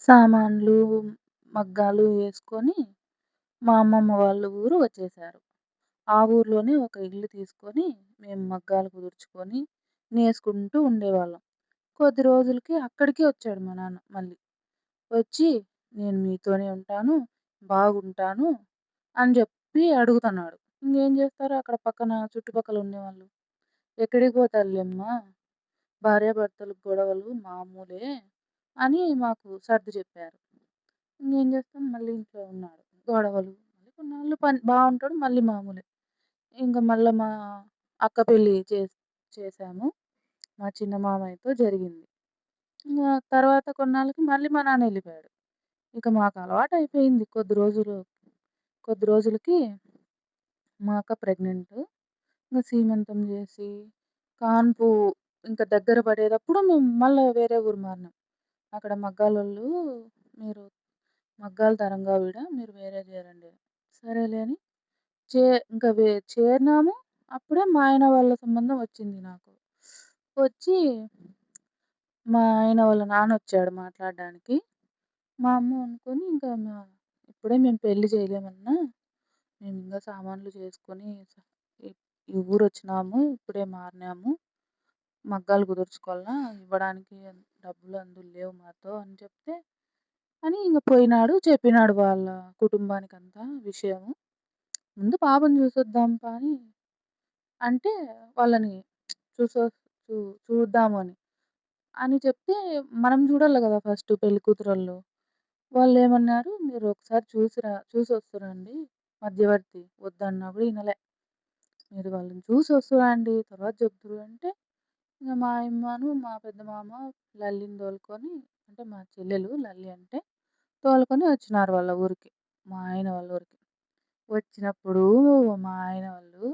సామాన్లు, మగ్గాలు యేసుకొని మా అమ్మమ్మ వాళ్ళ ఊరు వచ్చేసారు. ఆ ఊర్లోనే ఒక ఇల్లు తీసుకొని మేము మగ్గాలు కుదుర్చుకొని నేసుకుంటూ ఉండేవాళ్ళం. కొద్ది రోజులకి అక్కడికే వచ్చాడు మా నాన్న మళ్ళీ. వచ్చి "నేను మీతోనే ఉంటాను, బాగుంటాను" అని జెప్పి అడుగుతన్నాడు. ఇంగేం జేస్తారు అక్కడ పక్కన చుట్టుపక్కల ఉండేవాళ్ళు. "ఎక్కడికి పోతారులేమ్మా, భార్యాభర్తలకు గొడవలు మామూలే" అని మాకు సర్ది చెప్పారు. ఇంగేం జేస్తాం మళ్ళీ ఇంట్లో ఉన్నాడు. గొడవలు, మళ్ళీ కొన్నాళ్ళు బావుంటాడు మళ్ళీ మామూలే. మళ్ళా మా అక్క పెళ్లి చేశాము. మా చిన్న మామయ్యతో జరిగింది. ఇంగ తర్వాత కొన్నాళ్ళకి మళ్ళీ మా నాన్న ఎళ్ళిపోయాడు. ఇక మాకు అలవాటయిపోయింది. కొద్ది రోజులకి మా అక్క ప్రెగ్నెంట్. సీమంతం జేసి, కాన్పు ఇంక దగ్గర పడేటప్పుడు మేము మళ్ళా వేరే ఊరు మారినాం. అక్కడ మగ్గాలోళ్ళు "మీరు మగ్గాల తరంగా ఈడ, మీరు వేరే జేరండి." సరేలే అని చే ఇంక చేరినాము. అప్పుడే మా ఆయన వాళ్ళ సంబంధం వచ్చింది నాకు. వచ్చి మా ఆయన వాళ్ళ నాన్నొచ్చాడు మాట్లాడడానికి. మా అమ్మ అనుకోని ఇప్పుడే మేము పెళ్లి చేయలేమన్నా. మేమింగా సామాన్లు చేసుకొని ఈ ఈ ఊరొచ్చినాము. ఇప్పుడే మారినాము. మగ్గాలు కుదుర్చుకోవాలా, ఇవ్వడానికి డబ్బులు అందులు లేవు మాతో అని చెప్తే, అని పోయినాడు. చెప్పినాడు వాళ్ళ కుటుంబానికంతా విషయము. ముందు పాపని చూసొద్దాంపా అంటే వాళ్ళని చూసొ చూ చూద్దామని. అని చెప్తే మనం చూడాలి గదా! ఫస్ట్ పెళ్ళికూతురోళ్ళు. వాళ్ళేమన్నారు, "మీరు ఒకసారి చూసొస్తురండి." మధ్యవర్తి వద్దన్నా గూడా ఇనలే. "మీరు వాళ్ళని చూసొస్తురండి, తర్వాత చెప్దురు" అంటే, మా యమ్మను, మా పెద్ద మామ లల్లిని తోలుకొని, అంటే మా చెల్లెలు లల్లి అంటే, తోలుకొని వచ్చినారు వాళ్ళ ఊరికి. మా ఆయన వాళ్ళ ఊరికి. వచ్చినప్పుడు మా ఆయన వాళ్ళు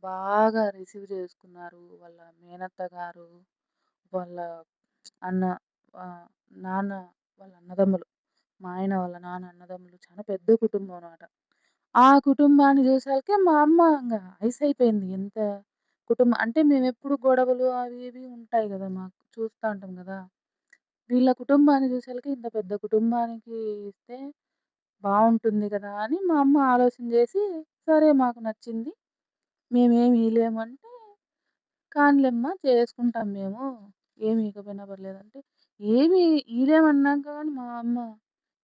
బాగా రిసీవ్ చేసుకున్నారు. వాళ్ళ మేనత్త గారు, వాళ్ళ అన్న నాన్న వాళ్ళ అన్నదమ్ములు. మా ఆయన వాళ్ళ నాన్న అన్నదమ్ములు చాలా పెద్ద కుటుంబం అన్నమాట. ఆ కుటుంబాన్ని చూసాకే మా అమ్మ ఐసయిపోయింది. ఎంత కుటుంబం అంటే మేమెప్పుడు గొడవలు అవి ఇవి ఉంటాయి గదా! మాకు చూస్తా ఉంటాం గదా! వీళ్ళ కుటుంబాన్ని చూసాలకి ఇంత పెద్ద కుటుంబానికి ఇస్తే బావుంటుంది గదా! అని మా అమ్మ ఆలోచన జేసి, సరే మాకు నచ్చింది. మేమేమి ఇయలేమంటే, "కానిలేమ్మా చేసుకుంటాం మేము. ఏమి ఇయకపోయినా పర్లేదంటే" ఏమి ఇయలేమన్నాక గాని మా అమ్మ